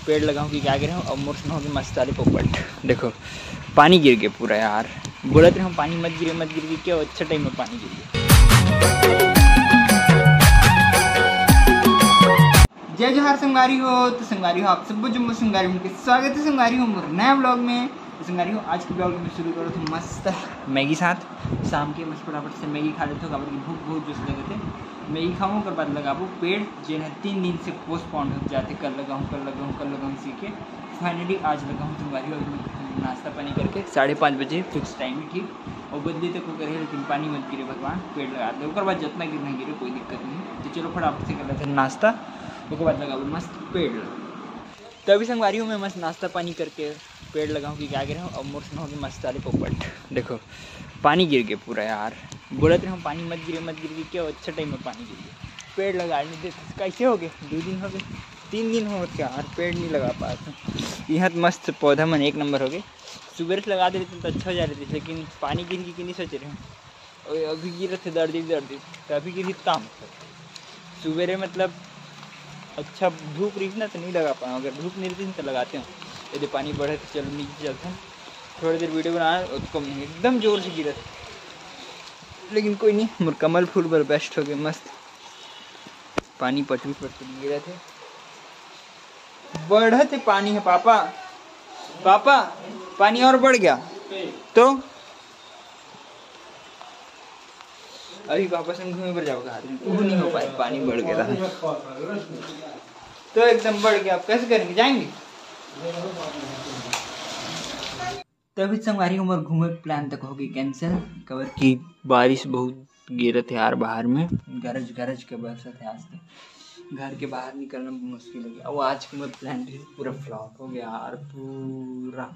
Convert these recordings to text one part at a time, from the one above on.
पेड़ लगाऊँ कि क्या गिरे और मुर्स में होगी मस्त वाली पोपट। देखो पानी गिर गया पूरा यार, बोलते हम पानी मत गिरे क्या अच्छा टाइम में पानी गिर गया। जय जोहार संगारी हो। तो संगारी हो आप सब जो संगारी हो स्वागत है संगारी हो मोर नया ब्लॉग में। तो संगारी हो आज के ब्लॉग में शुरू करो तो मस्त मैगी साथ शाम के मस्त फटाफट से मैगी खा लेते हो। काबर की भूख बहुत जोश लगे थे, मैगी खाऊँ ओकर बाद लगाबू पेड़ जो है 3 दिन से पोस्टपोन हो जाते, कल लगाऊँ सी के फाइनली आज लगाऊँ संगारी हो। नाश्ता पानी करके 5:30 बजे फिक्स टाइम ही ठीक और बदली तक वो करे, लेकिन पानी मत गिरे भगवान, पेड़ लगा दे ओकर बाद जितना गिरना गिरे कोई दिक्कत नहीं। तो चलो फटाफट से कर लेते हैं नाश्ता, उसके बाद लगाओ मस्त पेड़ लगाओ। तो अभी संगवारी हूँ मैं मस्त नाश्ता पानी करके पेड़ लगाऊँ कि क्या गिरे और मुर्स में होगी मस्त वाली पोपट। देखो पानी गिर गया पूरा यार, बोलते हम पानी मत गिरे क्या अच्छा टाइम में पानी गिर गया। पेड़ लगा नहीं देते कैसे हो गए, 2 दिन हो गए 3 दिन हो गए यार, पेड़ नहीं लगा पाते। यहाँ तो मस्त पौधा मन 1 नंबर हो गए, सुबह से लगा देते तो अच्छा हो जा रही थी, लेकिन पानी गिर की नहीं सोच रहे हैं। और अभी गिर थे दर्द तो अभी गिरी काम सुबह मतलब अच्छा धूप रही ना तो नहीं लगा पाऊँ, अगर धूप नहीं रहती तो लगाते हैं। यदि पानी बढ़े तो चलो नीचे चलते हैं, थोड़ी देर वीडियो बनाए उसको एकदम जोर से गिरा था, लेकिन कोई नहीं मोर कमल फूल पर बेस्ट हो गए मस्त। पानी पटवी पर गिरे थे, बढ़े थे पानी है पापा पानी और बढ़ गया तो अभी पापा संग घूमे पर जाओगे वो नहीं हो पाए, पानी बढ़ गया था तो एकदम बढ़ गया। आप कैसे करेंगे, जाएंगे तभी संगवारी उम्र घूमे प्लान तक होगी कैंसिल। कवर की बारिश बहुत गिरत है यार, बाहर में गरज के बरसत है। आज तक घर के बाहर निकलना मुश्किल हो गया और आज का मेरा प्लान पूरा फ्लॉप हो गया यार पूरा।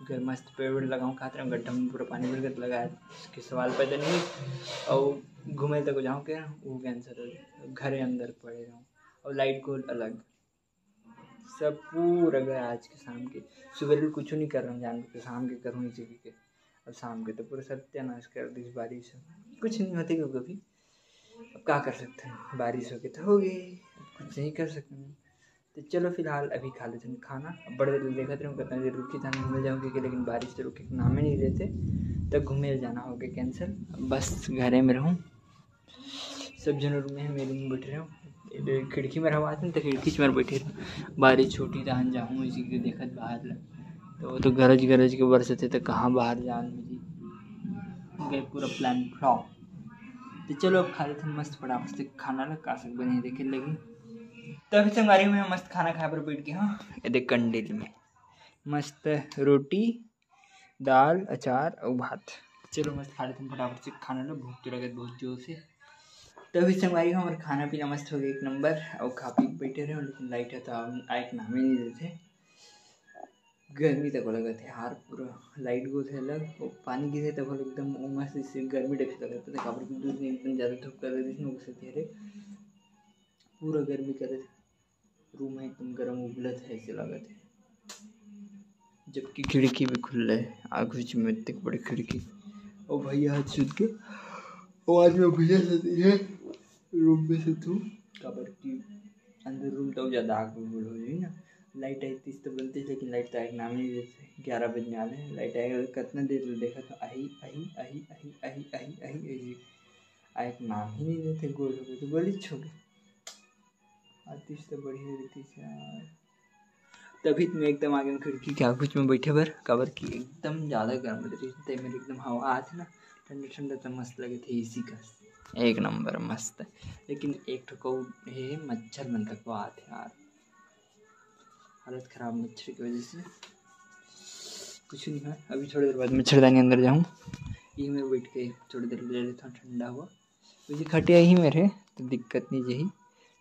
घर मस्त पेड़ लगाऊँ खाते हैं, गड्ढा में पूरा पानी भर कर लगाया, उसके सवाल पैदा नहीं और घूमे तक जाऊँ क्या वो कैंसिल हो गया, घरे अंदर पड़े रहूँ और लाइट को अलग सब पूरा गया। आज के शाम के सुबह कुछ नहीं कर रहा हूँ जान के, शाम के करूँ इसी के और शाम के तो पूरा सत्यानाश कर दी बारिश। कुछ नहीं होती कभी, अब क्या कर सकते हैं, बारिश हो गई तो हो गई, कुछ नहीं कर सकते हैं। तो चलो फिलहाल अभी खा लेते हैं खाना। अब बड़े देर देखा था कितना देर रुकी था घूमे जाऊँगी, लेकिन बारिश तो रुके नाम ही नहीं रहते, तब घूमे जाना हो गया कैंसिल। बस घरे में रहूँ, सब जन रूम में है, मेरे में बैठे रहूँ, खिड़की में रहा तो खिड़की में बैठे रहूँ, बारिश छोटी तहन जाऊँ इसी के देखत बाहर तो वो तो गरज के बरसते तो कहाँ बाहर जान गए, पूरा प्लान फ्लॉप। तो चलो अब खा लेते हैं मस्त फटाफट से खाना लग का सक बने देखे लगी। तभी से हमारे में मस्त खाना खा पर बैठ के, हाँ ये देख कंडील में मस्त रोटी दाल अचार और भात। चलो मस्त खा लेते हैं फटाफट से खाना लो, भूख तो लगे बहुत जोर से। तभी से हमारी हमारे खाना पीना मस्त हो गया 1 नंबर और खा पी बैठे रहे, लेकिन लाइट है तो एक नाम ही नहीं देते, गर्मी तक लगा थे यार पूरा। लाइट गो थे अलग और पानी गिरे तब एकदम उमस से गर्मी टाइप से लगा था, काबर की दूध में एकदम ज़्यादा धूप कर रही थी तेरे पूरा गर्मी कर रहे थे, रूम में एकदम गर्म उबलत है ऐसे लगा थे, जबकि खिड़की भी खुल है आग में इतनी बड़ी खिड़की। और भैया हाथ सुध के और आज मैं भैया से है रूम में से तू काबर की अंदर रूम तो ज़्यादा आग उबल हो जाए ना। लाइट आई थी तो बनती, लेकिन लाइट तो एक नाम नहीं देते, 11 बजने वाले हैं, लाइट आएगा कितना देर देखा तो आई एक नाम ही नहीं देते, गोल हो गए तो गोली छो गए आती तो बढ़िया रहती यार। तभी मैं एकदम आगे में खिड़की के आगे में बैठे बर काबर की एकदम ज़्यादा गर्म रहती थी, मेरे एकदम हवा आती ना ठंडा ठंडा तो मस्त लगे थे, इसी का 1 नंबर मस्त। लेकिन एक ठो है मच्छर मन तक वो आते यार, हालत ख़राब मच्छर की वजह से। कुछ नहीं है, अभी थोड़ी देर बाद मच्छरदानी अंदर जाऊँ, यही में बैठ के थोड़ी देर ले लेता हूँ, ठंडा हुआ मुझे खटिया ही मेरे तो दिक्कत नहीं यही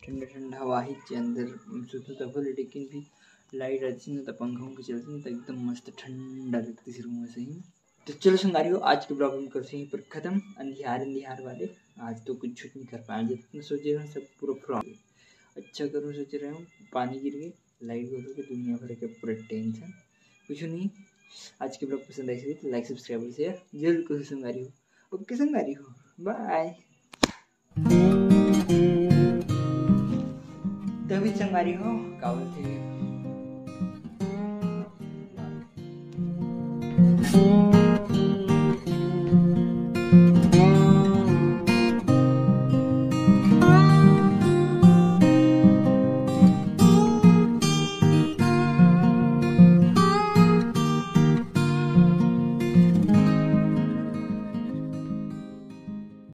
ठंडा हवा ही अंदर सुतो तब बोले, लेकिन भी लाइट रहती ना तो पंखों की चलती ना तो एकदम मस्त ठंडा लगती है रूम से ही। तो चलो संगारियों आज के ब्लॉग में करते हैं पर ख़त्म, अंधियार वाले आज तो कुछ नहीं कर पाए, जितना सोचे रहे सब पूरा फ्लॉप। अच्छा करो सोच रहे हूँ, पानी गिर गई लाइट बोलो कि दुनिया भर के पूरा टेंशन कुछ नहीं। आज के ब्लॉग पसंद आई तो लाइक सब्सक्राइब शेयर जरूर करो संगारियों। Okay संगारियों bye. तभी संगारियों का बोलते है।